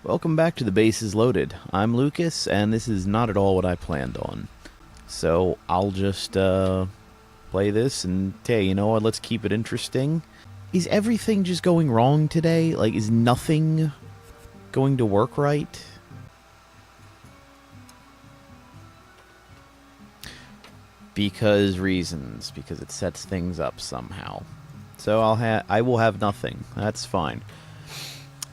Welcome back to the Bases Loaded. I'm Lucas, and this is not at all what I planned on. So I'll just play this and hey, you know what? Let's keep it interesting. Is everything just going wrong today? Like, is nothing going to work right? Because reasons. Because it sets things up somehow. So I will have nothing. That's fine.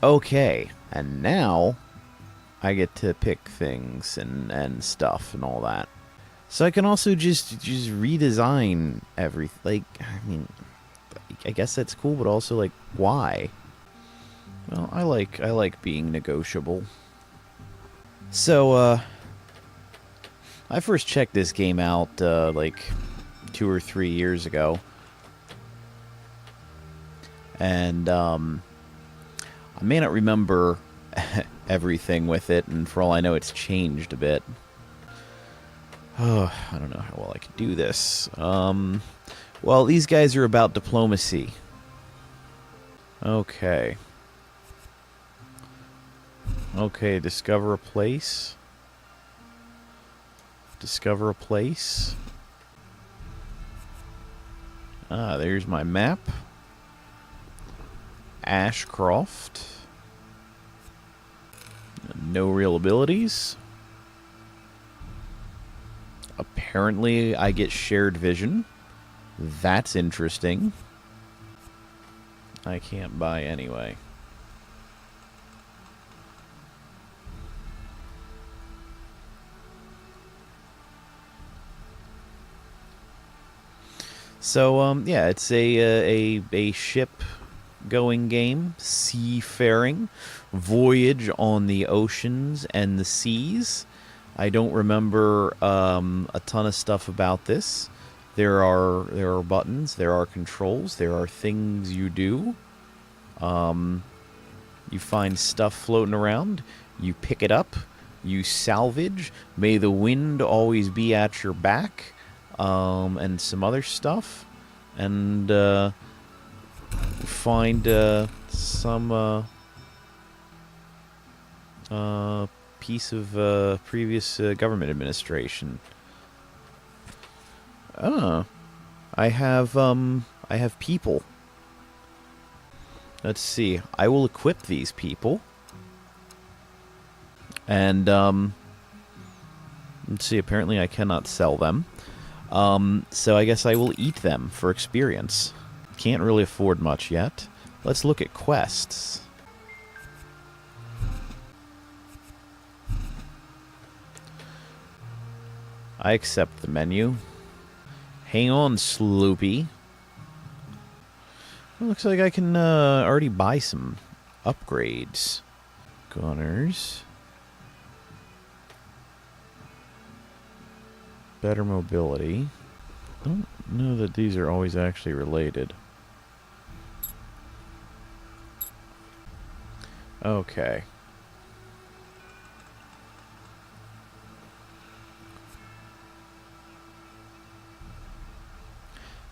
Okay, and now I get to pick things and stuff and all that. So I can also just redesign everything. Like, I mean, I guess that's cool, but also like, why? Well, I like being negotiable. So I first checked this game out like 2 or 3 years ago, and I may not remember everything with it, and for all I know, it's changed a bit. Oh, I don't know how well I can do this. Well, these guys are about diplomacy. Okay. Okay, discover a place. Discover a place. Ah, there's my map. Ashcroft. No real abilities. Apparently, I get shared vision. That's interesting. I can't buy anyway. So, yeah, it's a ship-going game, seafaring, voyage on the oceans and the seas. I don't remember a ton of stuff about this. There are buttons, there are controls, there are things you do. You find stuff floating around, you pick it up, you salvage. May the wind always be at your back, and some other stuff, and find some piece of previous government administration. Oh, I have people. Let's see. I will equip these people. And let's see, apparently I cannot sell them. So I guess I will eat them for experience. Can't really afford much yet. Let's look at quests. I accept the menu. Hang on, Sloopy. It looks like I can already buy some upgrades. Gunners. Better mobility. I don't know that these are always actually related. Okay.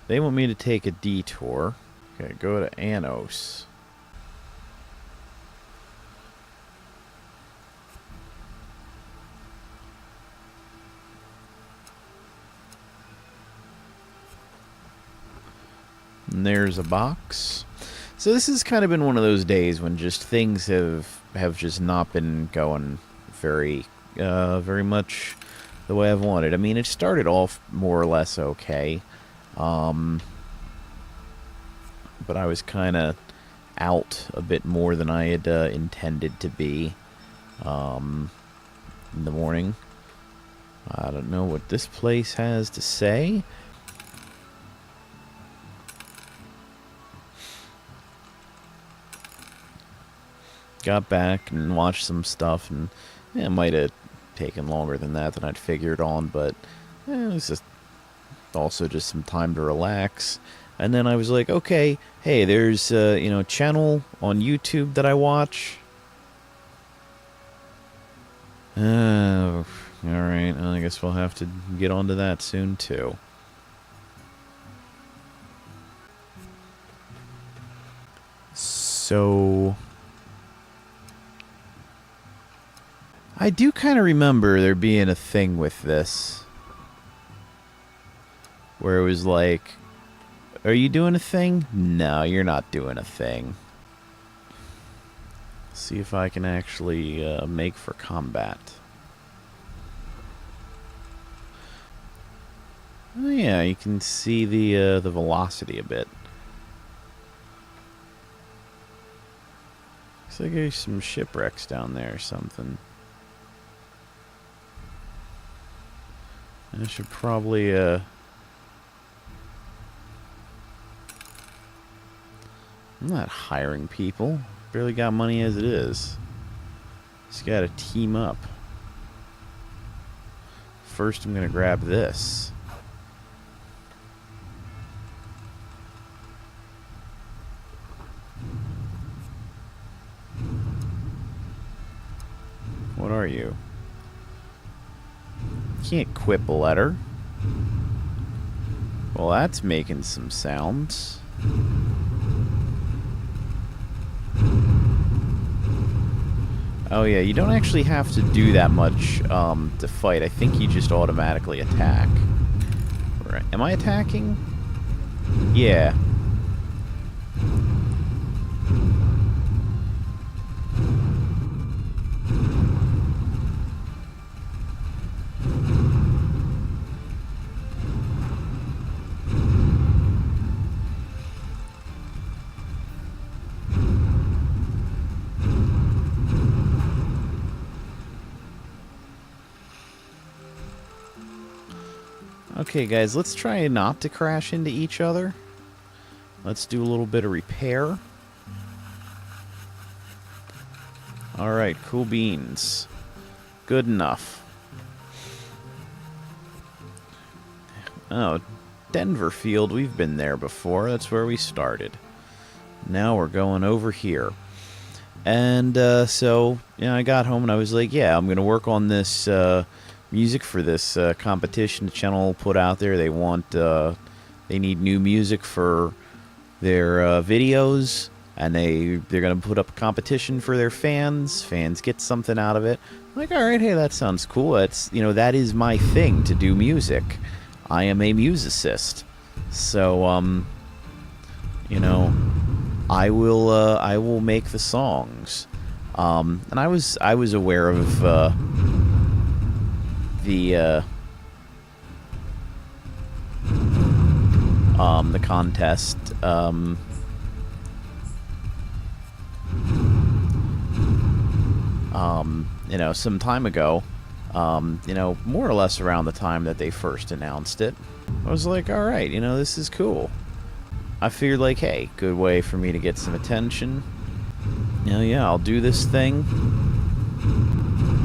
They want me to take a detour. Okay, go to Anos. And there's a box. So this has kind of been one of those days when just things have just not been going very much the way I've wanted. I mean, it started off more or less okay. But I was kind of out a bit more than I had intended to be in the morning. I don't know what this place has to say. Got back and watched some stuff, and it might have taken longer than that than I'd figured on, but it was just also just some time to relax. And then I was like, okay, hey, there's a channel on YouTube that I watch. All right, I guess we'll have to get onto that soon too. So I do kind of remember there being a thing with this. Where it was like, are you doing a thing? No, you're not doing a thing. See if I can actually make for combat. Oh yeah, you can see the velocity a bit. Looks like there's some shipwrecks down there or something. I should probably I'm not hiring people. Barely got money as it is. Just gotta team up. First I'm gonna grab this. What are you? Can't quip a letter. Well, that's making some sounds. Oh yeah, you don't actually have to do that much to fight. I think you just automatically attack. Right. Am I attacking? Yeah. Okay, guys, let's try not to crash into each other. Let's do a little bit of repair. Alright, cool beans. Good enough. Oh, Denver Field, we've been there before. That's where we started. Now we're going over here. And, so, you know, I got home and I was like, yeah, I'm going to work on this, music for this competition the channel put out there. They want they need new music for their videos, and they're gonna put up a competition for their fans. Fans get something out of it. I'm like, all right, hey, that sounds cool. That's, you know, that is my thing, to do music. I am a musicist, so you know, I will make the songs. And I was aware of the contest, you know, some time ago, you know, more or less around the time that they first announced it. I was like, all right, you know, this is cool. I figured, like, hey, good way for me to get some attention. You know, yeah, I'll do this thing.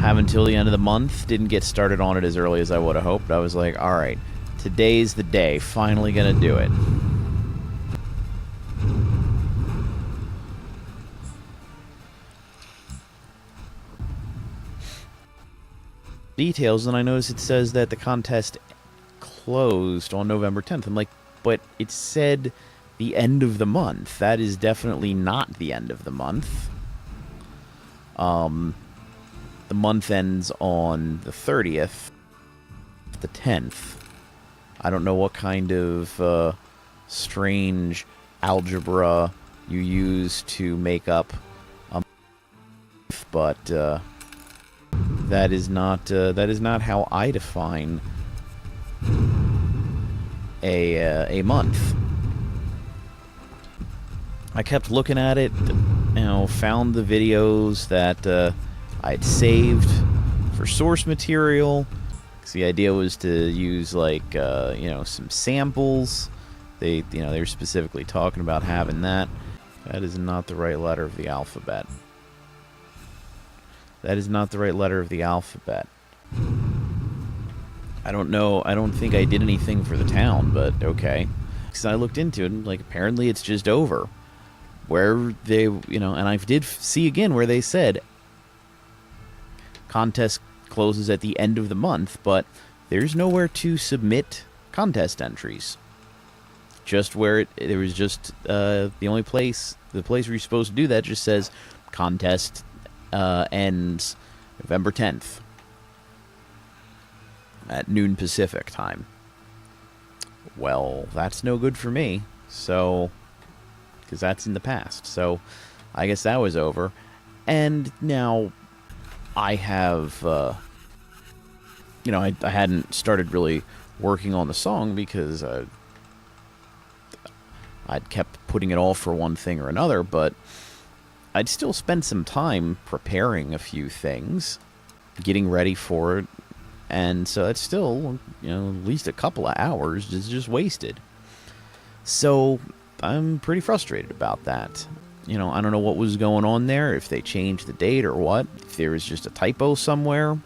Have until the end of the month. Didn't get started on it as early as I would have hoped. I was like, alright, today's the day. Finally gonna do it. Details, and I noticed it says that the contest closed on November 10th. I'm like, but it said the end of the month. That is definitely not the end of the month. The month ends on the 30th, the 10th. I don't know what kind of strange algebra you use to make up a month, but that is not how I define a month. I kept looking at it, you know, found the videos that I'd saved for source material, because the idea was to use, like, you know, some samples. They were specifically talking about having that. That is not the right letter of the alphabet. That is not the right letter of the alphabet. I don't know. I don't think I did anything for the town, but okay. Because I looked into it, and, like, apparently it's just over. Where they, you know, and I did see again where they said contest closes at the end of the month, but there's nowhere to submit contest entries. Just where there was just the only place, the place where you're supposed to do that just says contest ends, November 10th. At noon Pacific time. Well, that's no good for me. So, because that's in the past. So, I guess that was over. And now, I have, you know, I hadn't started really working on the song because I'd kept putting it off for one thing or another, but I'd still spend some time preparing a few things, getting ready for it, and so it's still, you know, at least a couple of hours is just wasted. So I'm pretty frustrated about that. You know, I don't know what was going on there, if they changed the date or what, if there was just a typo somewhere,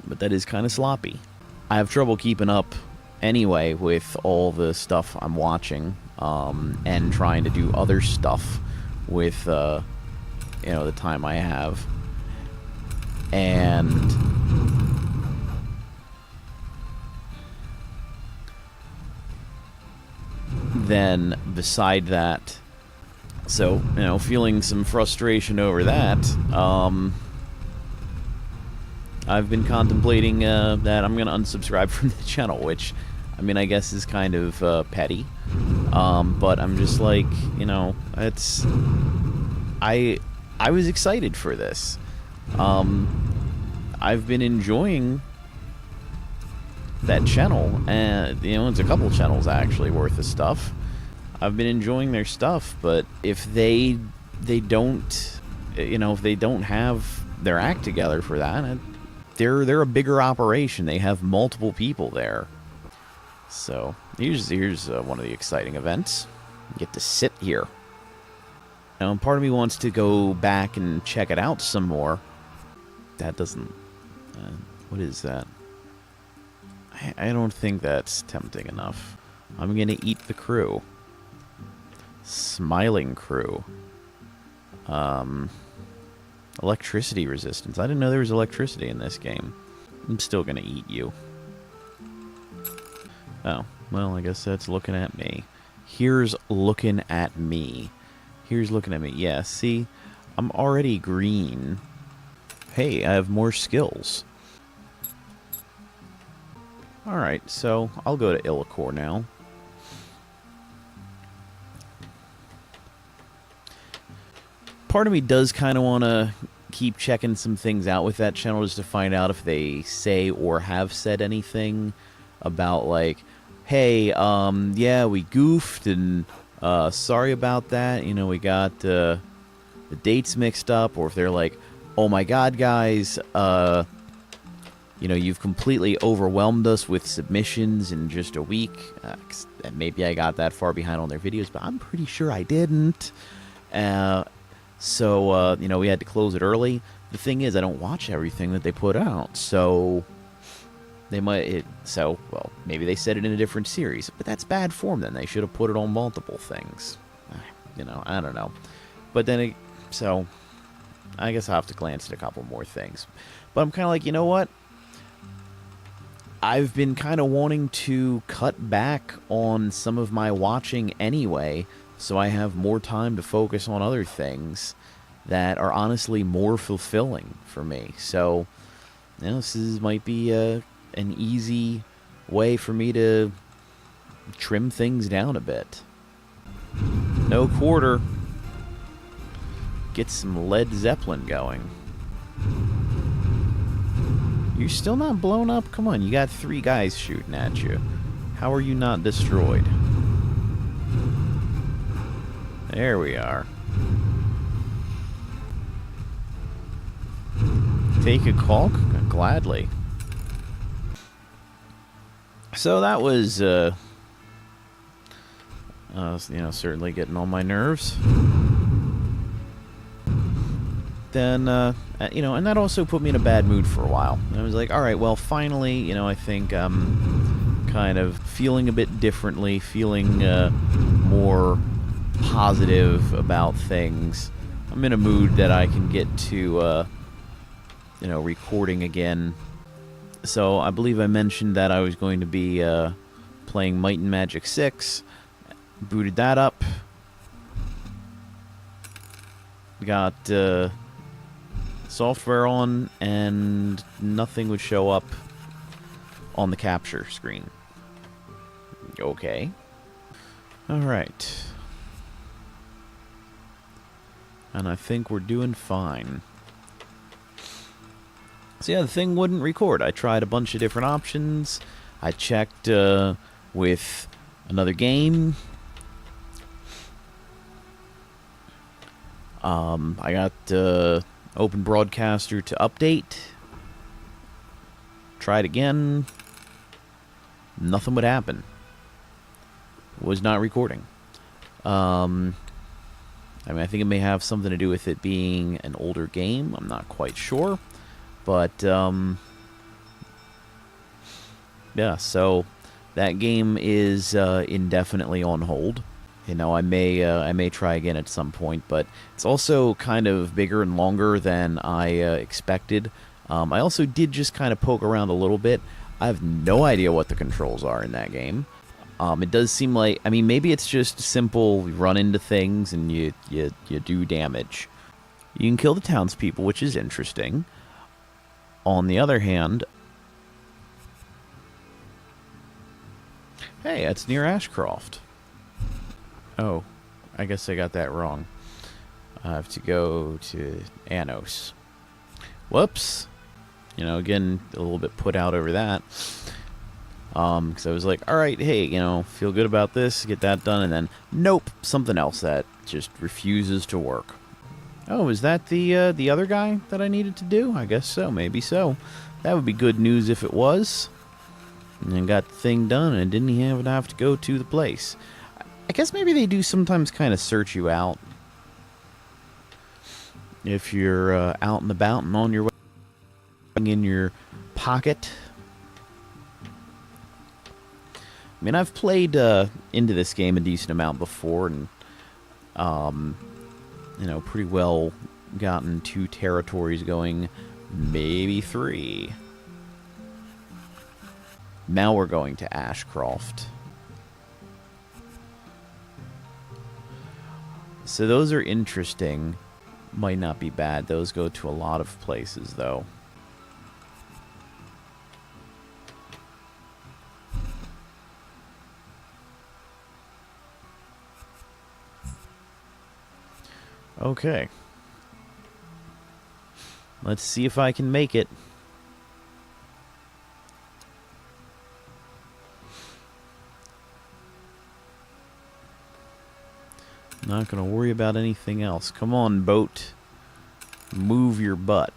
but that is kind of sloppy. I have trouble keeping up anyway with all the stuff I'm watching, and trying to do other stuff with, you know, the time I have. And then beside that, so, you know, feeling some frustration over that, I've been contemplating that I'm going to unsubscribe from the channel, which, I mean, I guess is kind of petty. But I'm just like, you know, it's... I was excited for this. I've been enjoying that channel, and, you know, it's a couple channels actually worth of stuff. I've been enjoying their stuff, but if they don't, you know, if they don't have their act together for that, they're a bigger operation. They have multiple people there. So here's one of the exciting events. You get to sit here. Now, part of me wants to go back and check it out some more. That doesn't... what is that? I don't think that's tempting enough. I'm going to eat the crew. Smiling crew. Electricity resistance. I didn't know there was electricity in this game. I'm still going to eat you. Oh, well, I guess that's looking at me. Here's looking at me. Here's looking at me. Yeah, see? I'm already green. Hey, I have more skills. Alright, so I'll go to Illicore now. Part of me does kind of want to keep checking some things out with that channel just to find out if they say or have said anything about, like, hey, yeah, we goofed, and sorry about that. You know, we got the dates mixed up, or if they're like, oh my god, guys, you know, you've completely overwhelmed us with submissions in just a week. Maybe I got that far behind on their videos, but I'm pretty sure I didn't. So, you know, we had to close it early. The thing is, I don't watch everything that they put out, so they might... well, maybe they said it in a different series, but that's bad form then. They should have put it on multiple things. You know, I don't know. But then, so, I guess I'll have to glance at a couple more things. But I'm kind of like, you know what? I've been kind of wanting to cut back on some of my watching anyway, so I have more time to focus on other things that are honestly more fulfilling for me. So, you know, this might be an easy way for me to trim things down a bit. No quarter. Get some Led Zeppelin going. You're still not blown up? Come on, you got 3 guys shooting at you. How are you not destroyed? There we are. Take a caulk? Gladly. So that was, you know, certainly getting on my nerves. Then, you know, and that also put me in a bad mood for a while. I was like, alright, well, finally, you know, I think I'm kind of feeling a bit differently, feeling more positive about things. I'm in a mood that I can get to, you know, recording again. So I believe I mentioned that I was going to be playing Might and Magic 6. Booted that up. software on, and nothing would show up on the capture screen. Okay. Alright. And I think we're doing fine. So yeah, the thing wouldn't record. I tried a bunch of different options. I checked with another game. I got Open Broadcaster to update. Tried again. Nothing would happen. Was not recording. I mean, I think it may have something to do with it being an older game. I'm not quite sure. But, yeah, so that game is indefinitely on hold. You know, I may try again at some point, but it's also kind of bigger and longer than I expected. I also did just kind of poke around a little bit. I have no idea what the controls are in that game. It does seem like, I mean, maybe it's just simple, you run into things and you do damage. You can kill the townspeople, which is interesting. On the other hand, hey, it's near Ashcroft. Oh, I guess I got that wrong. I have to go to Anos. Whoops. You know, again, a little bit put out over that. Because I was like, alright, hey, you know, feel good about this, get that done, and then, nope, something else that just refuses to work. Oh, is that the other guy that I needed to do? I guess so, maybe so. That would be good news if it was. And then got the thing done, and didn't even have to go to the place. I guess maybe they do sometimes kind of search you out. If you're out and about and on your way in your pocket. I mean, I've played into this game a decent amount before, and, you know, pretty well gotten 2 territories going, maybe 3. Now we're going to Ashcroft. So those are interesting. Might not be bad. Those go to a lot of places, though. Okay. Let's see if I can make it. Not going to worry about anything else. Come on, boat. Move your butt.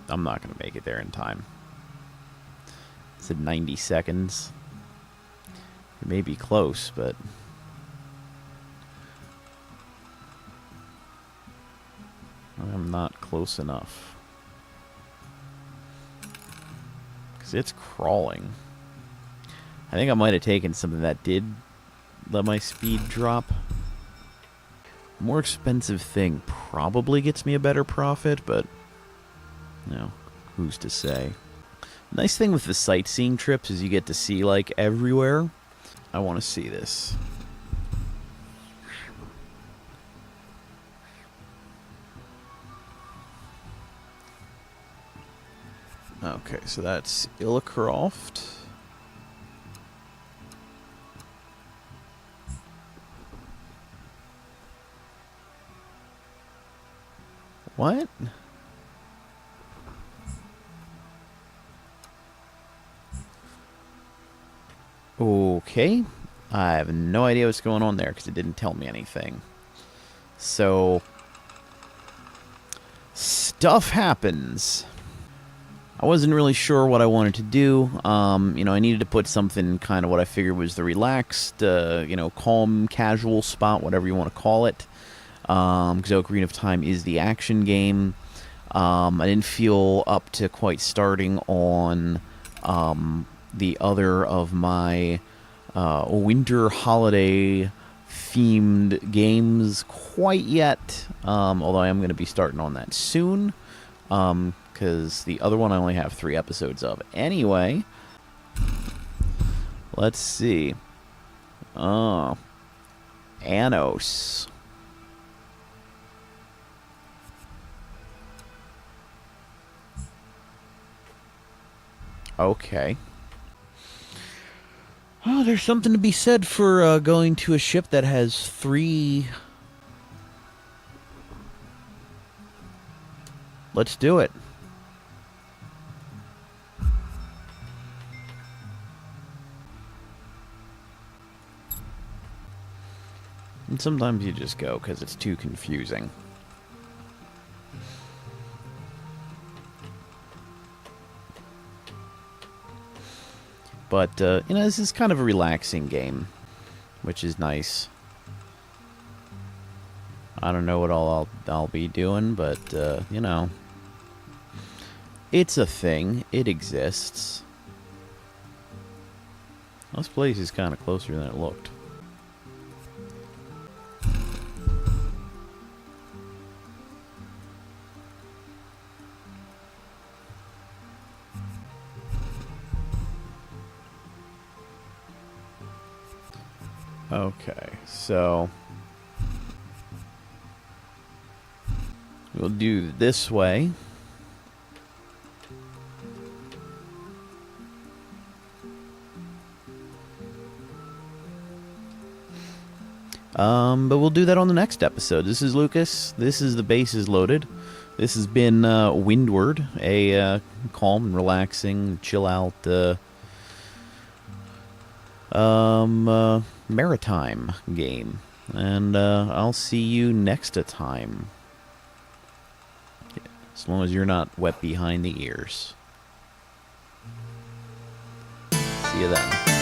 I'm not going to make it there in time. It said 90 seconds. It may be close, but... I'm not close enough. Because it's crawling. I think I might have taken something that did let my speed drop. More expensive thing probably gets me a better profit, but, you know, who's to say? Nice thing with the sightseeing trips is you get to see, like, everywhere. I want to see this. Okay, so that's Illicroft. What? Okay. I have no idea what's going on there because it didn't tell me anything. So, stuff happens. I wasn't really sure what I wanted to do. You know, I needed to put something kind of what I figured was the relaxed, you know, calm, casual spot, whatever you want to call it. Because Ocarina of Time is the action game. I didn't feel up to quite starting on the other of my winter holiday themed games quite yet. Although I am going to be starting on that soon. Because the other one I only have 3 episodes of. Anyway, let's see. Anos. Okay. Oh, there's something to be said for going to a ship that has 3... Let's do it. And sometimes you just go because it's too confusing. But, you know, this is kind of a relaxing game, which is nice. I don't know what all I'll be doing, but, you know, it's a thing. It exists. This place is kind of closer than it looked. Okay, so we'll do this way. But we'll do that on the next episode. This is Lucas. This is The Base is Loaded. This has been Windward, a calm and relaxing, chill out maritime game. And I'll see you next time. As long as you're not wet behind the ears. See you then.